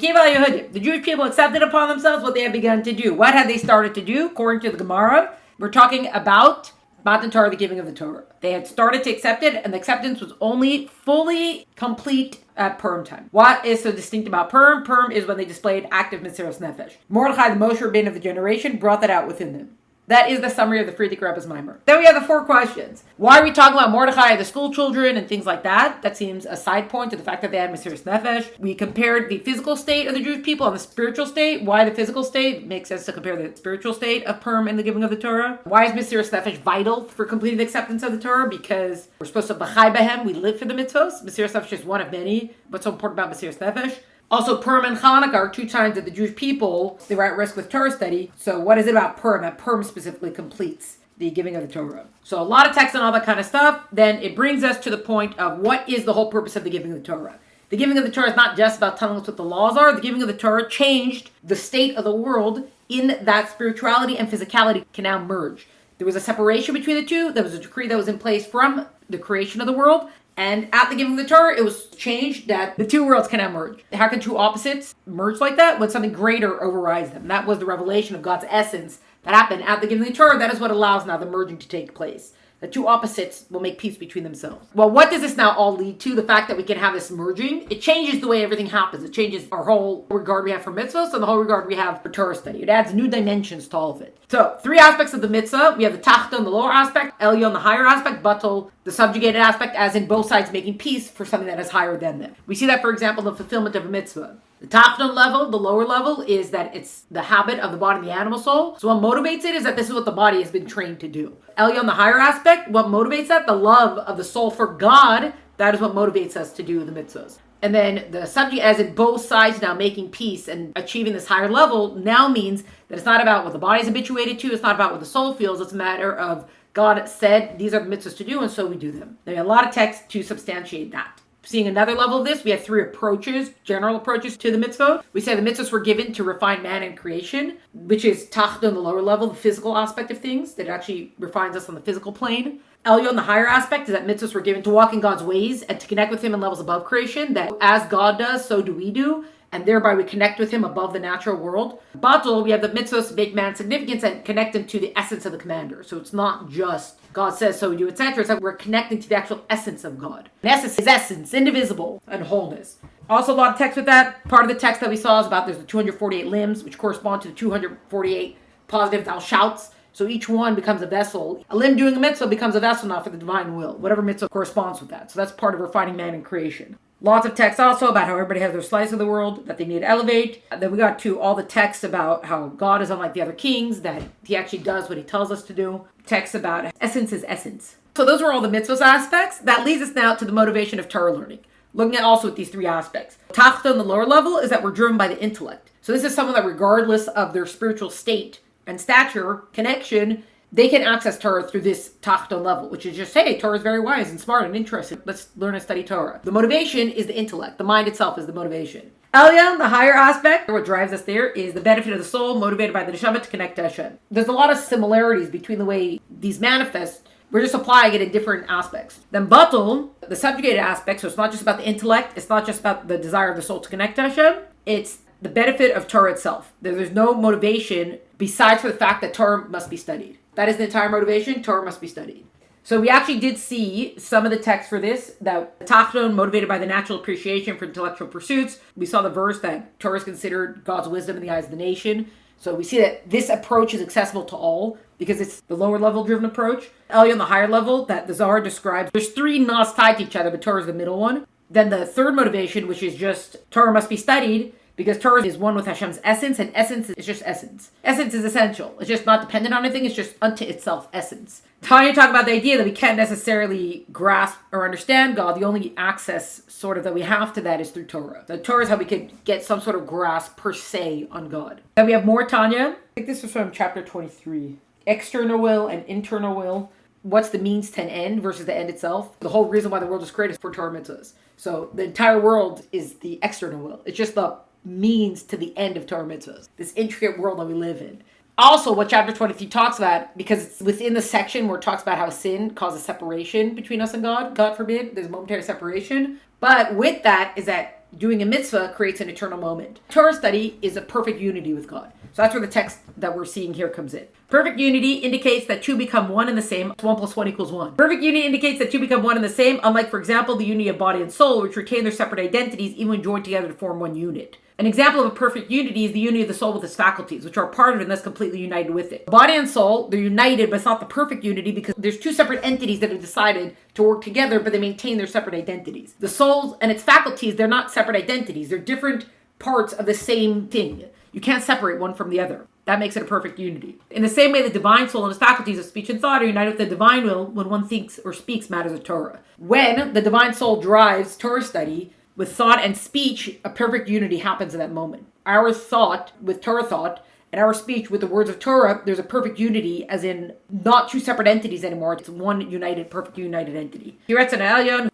HaYehudim. The Jewish people accepted upon themselves what they had begun to do. What had they started to do? According to the Gemara, we're talking about Matan Torah, the giving of the Torah. They had started to accept it, and the acceptance was only fully complete at Purim time. What is so distinct about Purim? Purim is when they displayed active Mesiras Nefesh. Mordechai, the Moshe Rabbeinu of the generation, brought that out within them. That is the summary of the Friedrich Rebbe's Maamar. Then we have the 4 questions. Why are we talking about Mordechai, the school children, and things like that? That seems a side point to the fact that they had Mesiras Nefesh. We compared the physical state of the Jewish people and the spiritual state. Why the physical state? It makes sense to compare the spiritual state of Purim and the giving of the Torah. Why is Mesiras Nefesh vital for completing the acceptance of the Torah? Because we're supposed to b'chai b'hem, we live for the mitzvos. Mesiras Nefesh is one of many. What's so important about Mesiras Nefesh? Also, Purim and Hanukkah are 2 times that the Jewish people, they were at risk with Torah study. So what is it about Purim that Purim specifically completes the giving of the Torah? So a lot of text and all that kind of stuff. Then it brings us to the point of what is the whole purpose of the giving of the Torah. The giving of the Torah is not just about telling us what the laws are. The giving of the Torah changed the state of the world in that spirituality and physicality can now merge. There was a separation between the two. There was a decree that was in place from the creation of the world. And at the giving of the Torah, it was changed that the 2 worlds can now merge. How can 2 opposites merge like that? When something greater overrides them. That was the revelation of God's essence that happened at the giving of the Torah. That is what allows now the merging to take place. The 2 opposites will make peace between themselves. Well, what does this now all lead to? The fact that we can have this merging, it changes the way everything happens. It changes our whole regard we have for mitzvahs and the whole regard we have for Torah study. It adds new dimensions to all of it. So, 3 aspects of the mitzvah. We have the tachton, the lower aspect, elyon, the higher aspect, batel, the subjugated aspect, as in both sides making peace for something that is higher than them. We see that, for example, in the fulfillment of a mitzvah. The tachton level, the lower level, is that it's the habit of the body and the animal soul. So what motivates it is that this is what the body has been trained to do. Elyon, the higher aspect, what motivates that? The love of the soul for God. That is what motivates us to do the mitzvahs. And then the subject, as in both sides now making peace and achieving this higher level, now means that it's not about what the body is habituated to. It's not about what the soul feels. It's a matter of God said these are the mitzvahs to do, and so we do them. There are a lot of text to substantiate that. Seeing another level of this, we have 3 approaches, general approaches to the mitzvah. We say the mitzvahs were given to refine man and creation, which is tachton, the lower level, the physical aspect of things, that it actually refines us on the physical plane. Elyon, the higher aspect, is that mitzvahs were given to walk in God's ways and to connect with Him in levels above creation, that as God does, so do we do, and thereby we connect with Him above the natural world. Batel, we have the mitzvahs to make man significance and connect him to the essence of the commander. So it's not just God says so we do, etc. It's that we're connecting to the actual essence of God. And essence is essence, indivisible, and wholeness. Also a lot of text with that. Part of the text that we saw is about there's the 248 limbs, which correspond to the 248 positive thou shouts. So each one becomes a vessel. A limb doing a mitzvah becomes a vessel now for the divine will. Whatever mitzvah corresponds with that. So that's part of refining man and creation. Lots of text also about how everybody has their slice of the world that they need to elevate. Then we got to all the texts about how God is unlike the other kings, that He actually does what He tells us to do. Texts about essence is essence. So those were all the mitzvahs aspects. That leads us now to the motivation of Torah learning. Looking at also at these 3 aspects. Tachton, the lower level, is that we're driven by the intellect. So this is someone that regardless of their spiritual state and stature, connection, they can access Torah through this tachton level, which is just, hey, Torah is very wise and smart and interesting. Let's learn and study Torah. The motivation is the intellect. The mind itself is the motivation. Elyon, the higher aspect, what drives us there is the benefit of the soul motivated by the neshama to connect to Hashem. There's a lot of similarities between the way these manifest. We're just applying it in different aspects. Then batel, the subjugated aspect, so it's not just about the intellect, it's not just about the desire of the soul to connect to Hashem, it's the benefit of Torah itself. There's no motivation besides for the fact that Torah must be studied. That is the entire motivation. Torah must be studied. So we actually did see some of the text for this, that tachton, motivated by the natural appreciation for intellectual pursuits. We saw the verse that Torah is considered God's wisdom in the eyes of the nation. So we see that this approach is accessible to all because it's the lower level driven approach. Elyon, the higher level, that the Zohar describes. There's 3 knots tied to each other, but Torah is the middle one. Then the third motivation, which is just Torah must be studied, because Torah is one with Hashem's essence, and essence is just essence. Essence is essential. It's just not dependent on anything. It's just unto itself essence. Tanya talked about the idea that we can't necessarily grasp or understand God. The only access sort of that we have to that is through Torah. The Torah is how we could get some sort of grasp per se on God. Then we have more Tanya. I think this was from chapter 23. External will and internal will. What's the means to an end versus the end itself? The whole reason why the world is created is for Torah mitzvahs. So the entire world is the external will. It's just the means to the end of Torah mitzvahs. This intricate world that we live in. Also, what chapter 23 talks about, because it's within the section where it talks about how sin causes separation between us and God. God forbid, there's a momentary separation. But with that is that doing a mitzvah creates an eternal moment. Torah study is a perfect unity with God. So that's where the text that we're seeing here comes in. Perfect unity indicates that two become one and the same. 1 + 1 = 1. Perfect unity indicates that two become one and the same, unlike, for example, the unity of body and soul, which retain their separate identities even when joined together to form one unit. An example of a perfect unity is the unity of the soul with its faculties, which are part of it and thus completely united with it. Body and soul, they're united, but it's not the perfect unity because there's two separate entities that have decided to work together, but they maintain their separate identities. The soul and its faculties, they're not separate identities. They're different parts of the same thing. You can't separate one from the other. That makes it a perfect unity. In the same way, the divine soul and its faculties of speech and thought are united with the divine will when one thinks or speaks matters of Torah. When the divine soul drives Torah study, with thought and speech, a perfect unity happens in that moment. Our thought with Torah thought and our speech with the words of Torah, there's a perfect unity, as in not two separate entities anymore. It's one united, perfect united entity. For the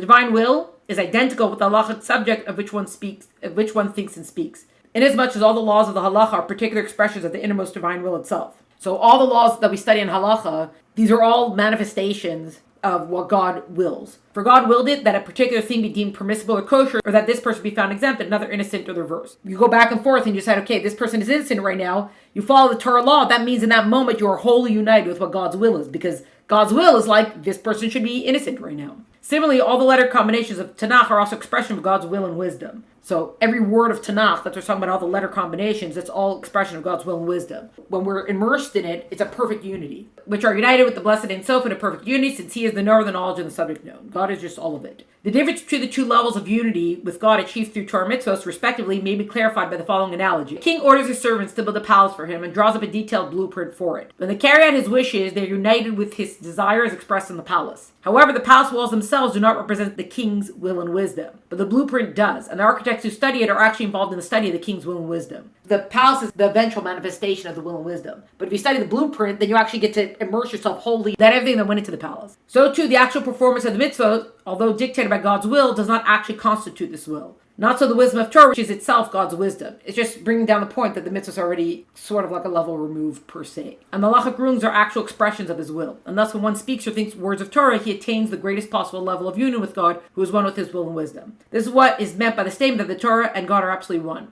divine will is identical with the halachic subject of which one thinks and speaks, inasmuch as all the laws of the halacha are particular expressions of the innermost divine will itself. So all the laws that we study in halacha, these are all manifestations of what God wills. For God willed it that a particular thing be deemed permissible or kosher, or that this person be found exempt and another innocent, or the reverse. You go back and forth and you decide, okay, this person is innocent right now. You follow the Torah law. That means in that moment you are wholly united with what God's will is, because God's will is like, this person should be innocent right now. Similarly, all the letter combinations of Tanakh are also expression of God's will and wisdom. So every word of Tanakh, that's what we're talking about, all the letter combinations, it's all expression of God's will and wisdom. When we're immersed in it, it's a perfect unity, which are united with the Blessed Ein Sof in a perfect unity, since He is the knower of the knowledge and the subject known. God is just all of it. The difference between the two levels of unity with God achieved through Torah mitzvos, respectively, may be clarified by the following analogy. The king orders his servants to build a palace for him and draws up a detailed blueprint for it. When they carry out his wishes, they are united with his desires expressed in the palace. However, the palace walls themselves do not represent the king's will and wisdom, but the blueprint does, and the architects who study it are actually involved in the study of the king's will and wisdom. The palace is the eventual manifestation of the will and wisdom. But if you study the blueprint, then you actually get to immerse yourself wholly in everything that went into the palace. So too, the actual performance of the mitzvah, although dictated by God's will, does not actually constitute this will. Not so the wisdom of Torah, which is itself God's wisdom. It's just bringing down the point that the mitzvah is already sort of like a level removed per se. And the halachic rulings are actual expressions of his will. And thus when one speaks or thinks words of Torah, he attains the greatest possible level of union with God, who is one with his will and wisdom. This is what is meant by the statement that the Torah and God are absolutely one.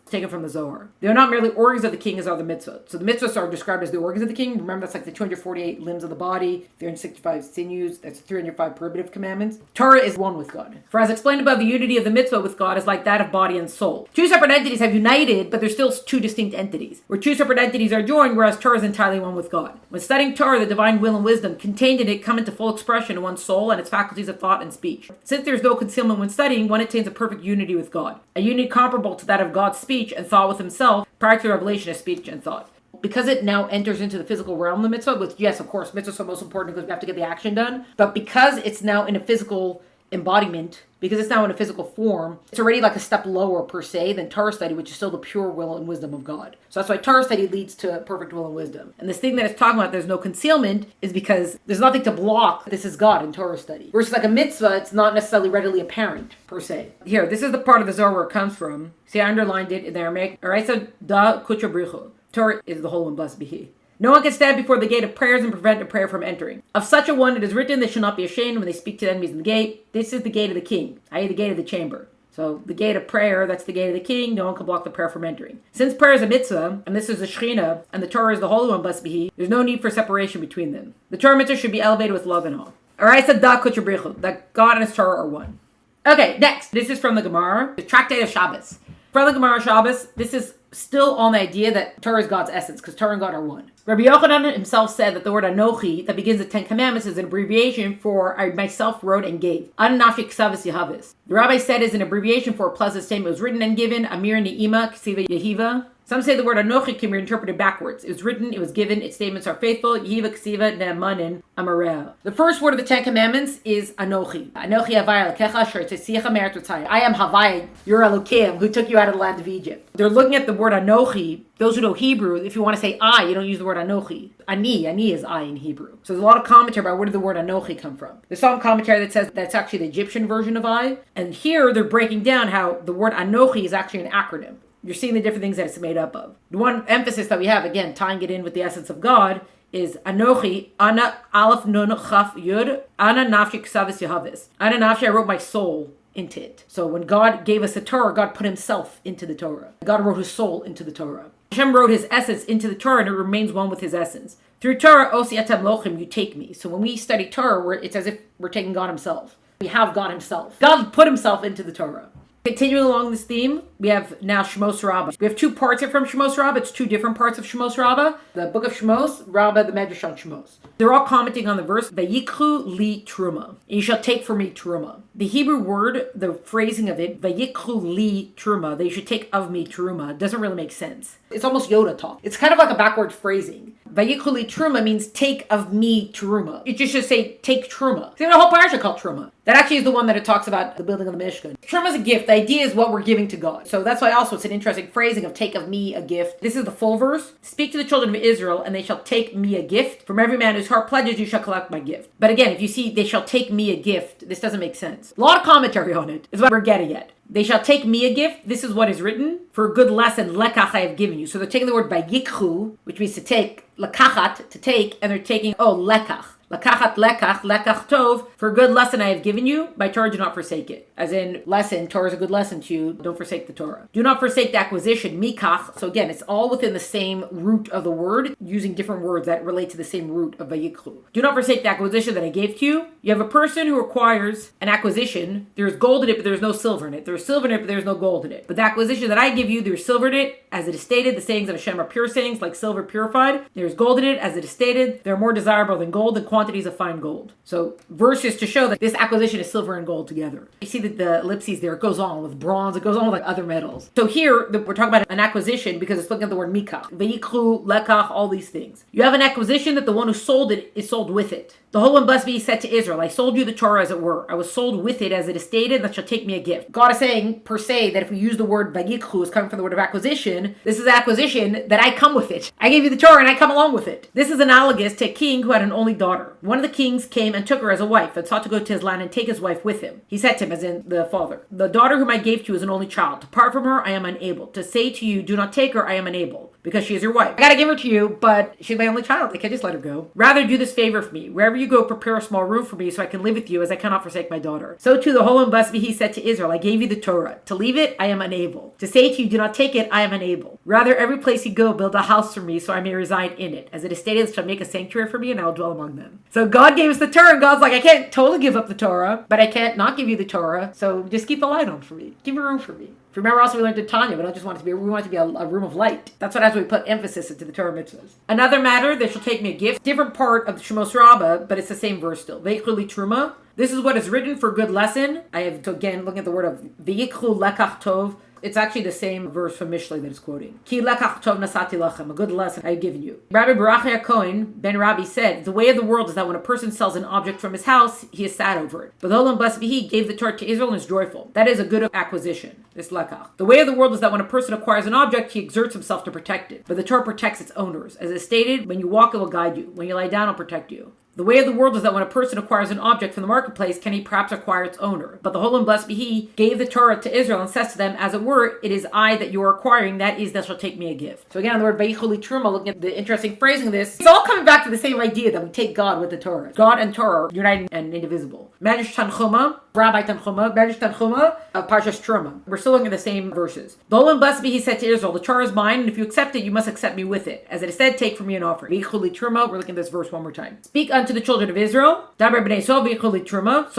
Taken from the Zohar. They are not merely organs of the king as are the mitzvot. So the mitzvahs are described as the organs of the king. Remember, that's like the 248 limbs of the body, 365 sinews, that's 305 prohibitive commandments. Torah is one with God. For as explained above, the unity of the mitzvah with God is like that of body and soul. Two separate entities have united, but they're still two distinct entities, where two separate entities are joined, whereas Torah is entirely one with God. When studying Torah, the divine will and wisdom contained in it come into full expression in one's soul and its faculties of thought and speech. Since there is no concealment when studying, one attains a perfect unity with God, a unity comparable to that of God's speech and thought with himself prior to the revelation of speech and thought. Because it now enters into the physical realm, the mitzvah, which, yes, of course, mitzvahs are most important because we have to get the action done, but because it's now in a physical embodiment, because it's now in a physical form, it's already like a step lower per se than Torah study, which is still the pure will and wisdom of God. So that's why Torah study leads to perfect will and wisdom. And this thing that it's talking about, there's no concealment, is because there's nothing to block this is God in Torah study. Versus like a mitzvah, it's not necessarily readily apparent per se. Here, this is the part of the Zohar where it comes from. See, I underlined it in the Aramaic. Alright, so da kutra brichu. Torah is the whole and blessed be He. No one can stand before the gate of prayers and prevent a prayer from entering. Of such a one it is written, they shall not be ashamed when they speak to enemies in the gate. This is the gate of the king, i.e. the gate of the chamber. So the gate of prayer, that's the gate of the king, no one can block the prayer from entering. Since prayer is a mitzvah, and this is a shechina, and the Torah is the Holy One, blessed be He, there's no need for separation between them. The Torah mitzvah should be elevated with love and awe. Alright, so da kutra brichu, that God and His Torah are one. Okay, next, this is from the Gemara, the tractate of Shabbos. From the Gemara Shabbos, this is still on the idea that Torah is God's essence, because Torah and God are one. Rabbi Yochanan himself said that the word Anochi, that begins the Ten Commandments, is an abbreviation for I myself wrote and gave. Ananafi Ksavas Yahavis. The rabbi said is an abbreviation for a pleasant statement. It was written and given, Amir Ni'ima Ksiva Yehiva. Some say the word Anochi can be interpreted backwards. It was written, it was given, its statements are faithful, Yehiva Ksiva Ne'amanin Amarel. The first word of the Ten Commandments is Anochi. Anochi Havai Alekecha Asher Tzisicha Me'eretz Mitzrayim. I am Havai, your Elokim, who took you out of the land of Egypt. They're looking at the word Anochi. Those who know Hebrew, if you want to say I, you don't use the word Anochi. Ani is I in Hebrew. So there's a lot of commentary about where did the word Anochi come from. There's some commentary that says that's actually the Egyptian version of I. And here they're breaking down how the word Anochi is actually an acronym. You're seeing the different things that it's made up of. The one emphasis that we have, again, tying it in with the essence of God, is Anochi, Ana Aleph Nun Chaf Yud, Ana Nafshi Ksavis Yahavis. Ana Nafshi, I wrote my soul into it. So when God gave us the Torah, God put himself into the Torah. God wrote his soul into the Torah. Hashem wrote his essence into the Torah, and it remains one with his essence. Through Torah, Osi Atem Lochim, you take me. So when we study Torah, it's as if we're taking God himself. We have God himself. God put himself into the Torah. Continuing along this theme, we have now Shmos Rabbah. We have two parts here from Shmos Rabbah. It's two different parts of Shmos Rabbah. The book of Shmos, Rabbah, the Medrash on Shmos. They're all commenting on the verse, Vayikhu li truma. And you shall take for me truma. The Hebrew word, the phrasing of it, Vayikhu li truma, they should take of me truma, doesn't really make sense. It's almost Yoda talk. It's kind of like a backward phrasing. Vayikhu li truma means take of me truma. It just should say take truma. See, the whole parasha called truma. That actually is the one that it talks about the building of the Mishkan. Truma is a gift. The idea is what we're giving to God. So that's why also it's an interesting phrasing of take of me a gift. This is the full verse. Speak to the children of Israel, and they shall take me a gift. From every man whose heart pledges, you shall collect my gift. But again, if you see they shall take me a gift, this doesn't make sense. A lot of commentary on it is what we're getting at. They shall take me a gift. This is what is written. For a good lesson, lekach I have given you. So they're taking the word vayikhu, which means to take, lekachat, to take, and they're taking, lekach. Lekachat lekach, lekach tov, for a good lesson I have given you, by Torah do not forsake it. As in, lesson, Torah is a good lesson to you, don't forsake the Torah. Do not forsake the acquisition, mikach, so again, it's all within the same root of the word, using different words that relate to the same root of vayikhu. Do not forsake the acquisition that I gave to you. You have a person who acquires an acquisition, there's gold in it, but there's no silver in it. There's silver in it, but there's no gold in it. But the acquisition that I give you, there's silver in it, as it is stated, the sayings of Hashem are pure sayings, like silver purified. There's gold in it, as it is stated, they're more desirable than gold, and quantities of fine gold. So verses to show that this acquisition is silver and gold together. You see that the ellipses there, it goes on with bronze, it goes on with like other metals. So here, we're talking about an acquisition because it's looking at the word mikach, vayikhu, lekach, all these things. You have an acquisition that the one who sold it is sold with it. The Holy One blessed be he said to Israel, I sold you the Torah as it were. I was sold with it as it is stated, that shall take me a gift. God is saying, per se, that if we use the word vayikhu, is coming from the word of acquisition, this is acquisition that I come with it. I gave you the Torah and I come along with it. This is analogous to a king who had an only daughter. One of the kings came and took her as a wife and sought to go to his land and take his wife with him. He said to him, as in the father, the daughter whom I gave to you is an only child. To part from her, I am unable. To say to you, do not take her, I am unable, because she is your wife. I gotta give her to you, but she's my only child. I can't just let her go. Rather do this favor for me. Wherever you go, prepare a small room for me so I can live with you, as I cannot forsake my daughter. So too the Holy and blessed be he said to Israel, I gave you the Torah. To leave it, I am unable. To say to you, do not take it, I am unable. Rather, every place you go, build a house for me so I may reside in it. As it is stated, it shall make a sanctuary for me and I will dwell among them. So God gave us the Torah, and God's like, I can't totally give up the Torah, but I can't not give you the Torah, so just keep the light on for me. Give me room for me. Remember also we learned in Tanya, we don't just want it to be, we want it to be a room of light. That's what as we put emphasis into the Torah mitzvahs. Another matter, they shall take me a gift. Different part of the Shmos Rabbah, but it's the same verse still. Vayikhu li truma. This is what is written for good lesson. I have to again look at the word of vayikhu lekach tov. It's actually the same verse from Mishlei that is quoting. Ki lekach tov nasati lachem, a good lesson I have given you. Rabbi Barachia Cohen ben Rabbi said, the way of the world is that when a person sells an object from his house, he is sad over it. But the Holy blessed be he gave the Torah to Israel and is joyful. That is a good acquisition. This lekach. The way of the world is that when a person acquires an object, he exerts himself to protect it. But the Torah protects its owners. As is stated, when you walk, it will guide you. When you lie down, it will protect you. The way of the world is that when a person acquires an object from the marketplace, can he perhaps acquire its owner? But the Holy and blessed be he gave the Torah to Israel and says to them, as it were, it is I that you are acquiring, that is that shall take me a gift. So again, on the word vayikhu li truma, looking at the interesting phrasing of this, it's all coming back to the same idea that we take God with the Torah. God and Torah are united and indivisible. Medrash Tanchuma, Rabbi Tanchuma, Medrash Tanchuma of Parshas Truma. We're still looking at the same verses. The Holy and blessed be he said to Israel, the Torah is mine, and if you accept it, you must accept me with it. As it is said, take from me an offering. Vayikhu li truma, we're looking at this verse one more time. Speak unto the children of Israel. So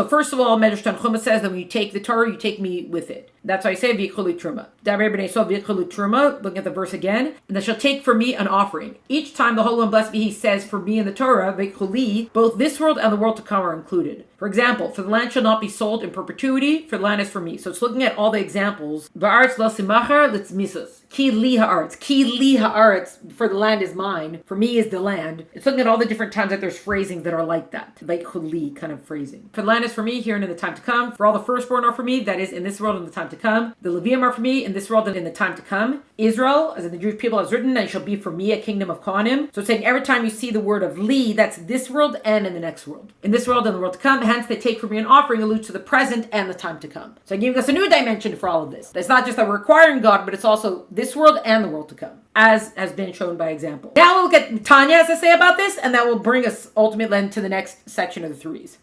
first of all, Medrash Tanchuma says that when you take the Torah, you take me with it. That's why I say v'yichuli truma. Looking at the verse again, and they shall take for me an offering. Each time the Holy and blessed be he says for me in the Torah, v'yichuli, both this world and the world to come are included. For example, for the land shall not be sold in perpetuity, for the land is for me. So it's looking at all the examples. V'aretz lo simachar litzmisus. Ki li haaretz. Ki li haaretz, for the land is mine. For me is the land. It's looking at all the different times that there's phrasings that are like that. V'yichuli kind of phrasing. For the land is for me here and in the time to come. For all the firstborn are for me, that is in this world and the time to come. The Levium are for me in this world and in the time to come. Israel, as in the Jewish people, has written, and shall be for me a kingdom of Kohanim. So it's saying every time you see the word of li, that's this world and in the next world. In this world and the world to come, hence they take for me an offering alludes to the present and the time to come. So I'm giving us a new dimension for all of this. It's not just that we're acquiring God, but it's also this world and the world to come. as has been shown by example. Now we'll look at Tanya has to say about this, and that will bring us ultimately then to the next section of the threes.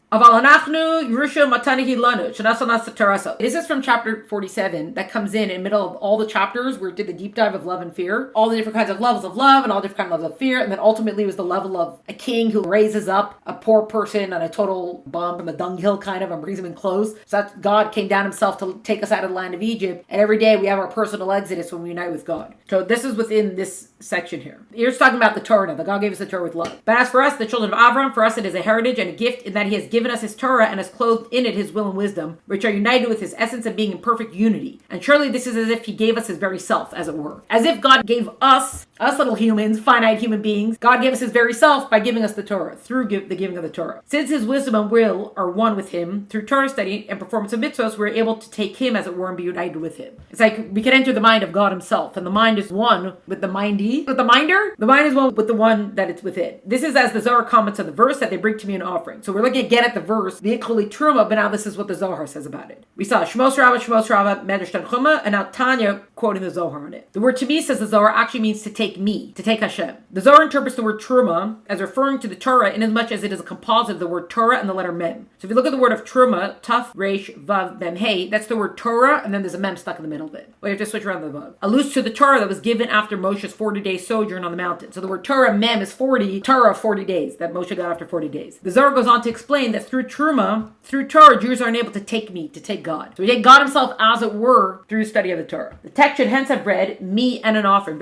This is from chapter 47 that comes in the middle of all the chapters where it did the deep dive of love and fear. All the different kinds of levels of love and all different kinds of levels of fear. And then ultimately was the level of a king who raises up a poor person on a total bomb from a dunghill kind of and brings him in close. So that God came down himself to take us out of the land of Egypt. And every day we have our personal exodus when we unite with God. So this is within this section here. Here's talking about the Torah now. That God gave us the Torah with love. But as for us, the children of Avram, for us it is a heritage and a gift in that he has given us his Torah and has clothed in it his will and wisdom, which are united with his essence of being in perfect unity. And surely this is as if he gave us his very self, as it were. As if God gave us little humans, finite human beings, God gave us his very self by giving us the Torah, through the giving of the Torah. Since his wisdom and will are one with him, through Torah study and performance of mitzvahs, we're able to take him, as it were, and be united with him. It's like we can enter the mind of God himself, and the mind is one with the mindy. With the minder, the mind is one with the one that it's within. This is as the Zohar comments on the verse that they bring to me an offering. So we're looking again at the verse, the Ikholi Truma, but now this is what the Zohar says about it. We saw Shmos Rava, Medrash Tanchuma, and now Tanya quoting the Zohar on it. The word to me, says the Zohar, actually means to take me, to take Hashem. The Zohar interprets the word Truma as referring to the Torah inasmuch as it is a composite of the word Torah and the letter Mem. So if you look at the word of Truma, Taf, Resh, Vav, Mem, Hey, that's the word Torah, and then there's a Mem stuck in the middle of it. Well, you have to switch around the Vav. Alludes to the Torah that was given after Moshe's 40-day sojourn on the mountain. So the word Torah, Mem, is 40, Torah, 40 days, that Moshe got after 40 days. The Zohar goes on to explain that through Truma, through Torah, Jews are unable to take me, to take God. So we take God himself, as it were, through study of the Torah. The text should hence have read, me and an offering.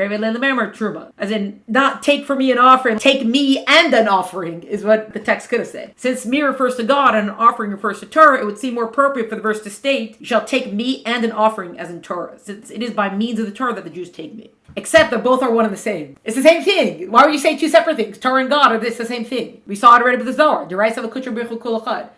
Truma. As in, not take for me an offering, take me and an offering, is what the text could have said. Since me refers to God and an offering refers to Torah, it would seem more appropriate for the verse to state, you shall take me and an offering as in Torah, since it is by means of the Torah that the Jews take me. Except that both are one and the same. It's the same thing. Why would you say two separate things? Torah and God are the same thing. We saw it already with the Zohar.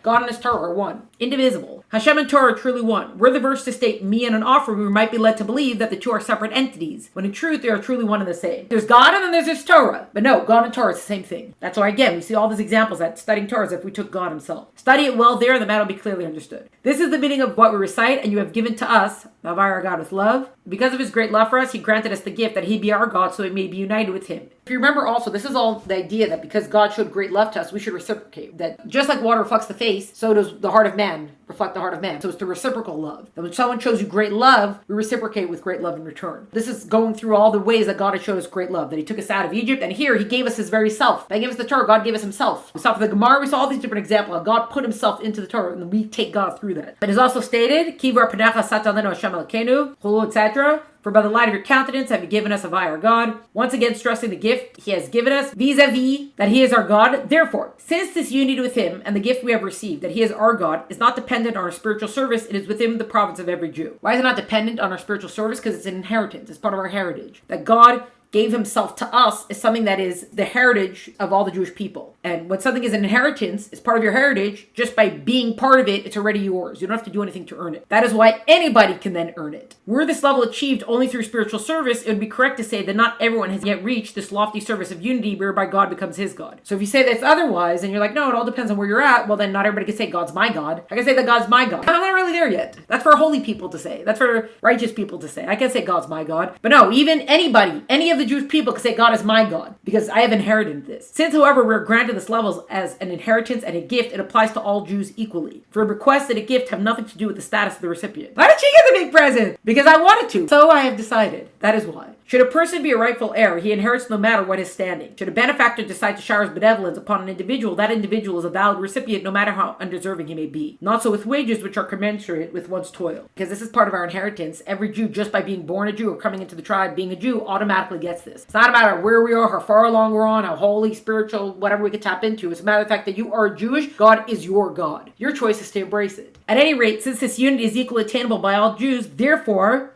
God and his Torah are one. Indivisible. Hashem and Torah are truly one. Were the verse to state me and an offering, we might be led to believe that the two are separate entities, when in truth they are truly one and the same. There's God and then there's his Torah. But no, God and Torah is the same thing. That's why, again, we see all these examples that studying Torah as if we took God himself. Study it well there, and the matter will be clearly understood. This is the meaning of what we recite, and you have given to us, our God, with love. Because of his great love for us, he granted us the gift that he be our God, so we may be united with him. If you remember also, this is all the idea that because God showed great love to us, we should reciprocate. That just like water reflects the face, so does the heart of man reflect the heart of man. So it's the reciprocal love. That when someone shows you great love, we reciprocate with great love in return. This is going through all the ways that God has showed us great love. That he took us out of Egypt, and here he gave us his very self. By giving us the Torah, God gave us himself. We saw for the Gemara, we saw all these different examples of God put himself into the Torah, and we take God through that. It is also stated, Kivar Panecha Satalenu Hashem Elkeinu, Hulu, etc. For by the light of your countenance have you given us our God. Once again stressing the gift he has given us vis-a-vis that he is our God. Therefore, since this unity with him and the gift we have received, that he is our God, is not dependent on our spiritual service, it is within the province of every Jew. Why is it not dependent on our spiritual service? Because it's an inheritance. It's part of our heritage. That God gave himself to us is something that is the heritage of all the Jewish people. And when something is an inheritance, it's part of your heritage, just by being part of it, it's already yours. You don't have to do anything to earn it. That is why anybody can then earn it. Were this level achieved only through spiritual service, it would be correct to say that not everyone has yet reached this lofty service of unity whereby God becomes his God. So if you say that's otherwise, and you're like, no, it all depends on where you're at, well then not everybody can say God's my God. I can say that God's my God. I'm not really there yet. That's for holy people to say. That's for righteous people to say. I can't say God's my God. But no, even anybody, any of the Jewish people can say God is my God, because I have inherited this. Since, however, we're granted this level as an inheritance and a gift, it applies to all Jews equally. For a request and a gift have nothing to do with the status of the recipient. Why did she get the big present? Because I wanted to. So I have decided. That is why. Should a person be a rightful heir, he inherits no matter what his standing. Should a benefactor decide to shower his benevolence upon an individual, that individual is a valid recipient no matter how undeserving he may be. Not so with wages which are commensurate with one's toil. Because this is part of our inheritance. Every Jew, just by being born a Jew or coming into the tribe being a Jew, automatically gets this. It's not a matter of where we are, how far along we're on, how holy, spiritual, whatever we could tap into. It's a matter of the fact that you are Jewish, God is your God. Your choice is to embrace it. At any rate, since this unity is equally attainable by all Jews, therefore,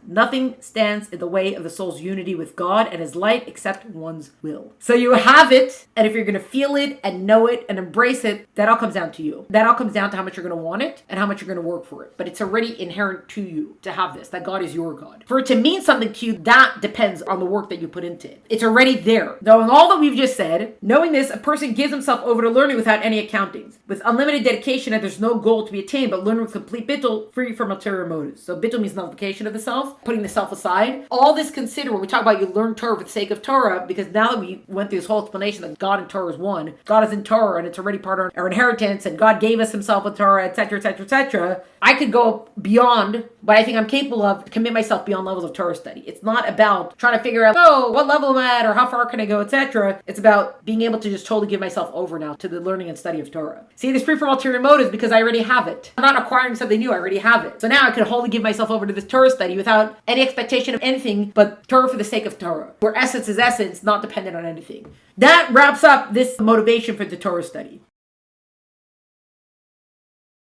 nothing stands in the way of the soul's unity with God and his light except one's will. So you have it, and if you're going to feel it and know it and embrace it, that all comes down to you. That all comes down to how much you're going to want it and how much you're going to work for it. But it's already inherent to you to have this, that God is your God. For it to mean something to you, that depends on the work that you put into it. It's already there. Knowing all that we've just said, knowing this, a person gives himself over to learning without any accountings, with unlimited dedication, and there's no goal to be attained, but learn with complete bittul, free from ulterior motives. So bittul means means nullification of the self, putting the self aside. All this considered when we talk about you learn Torah for the sake of Torah, because now that we went through this whole explanation that God and Torah is one, God is in Torah and it's already part of our inheritance, and God gave us himself with Torah, etc., etc., etc. I could go beyond what I think I'm capable of, commit myself beyond levels of Torah study. It's not about trying to figure out, what level am I at or how far can I go, etc. It's about being able to just totally give myself over now to the learning and study of Torah. See, this free from ulterior motives because I already have it. I'm not acquiring something new, I already have it. So now I can wholly give myself over to this Torah study without any expectation of anything but Torah for the sake of Torah, where essence is essence, not dependent on anything. That wraps up this motivation for the Torah study.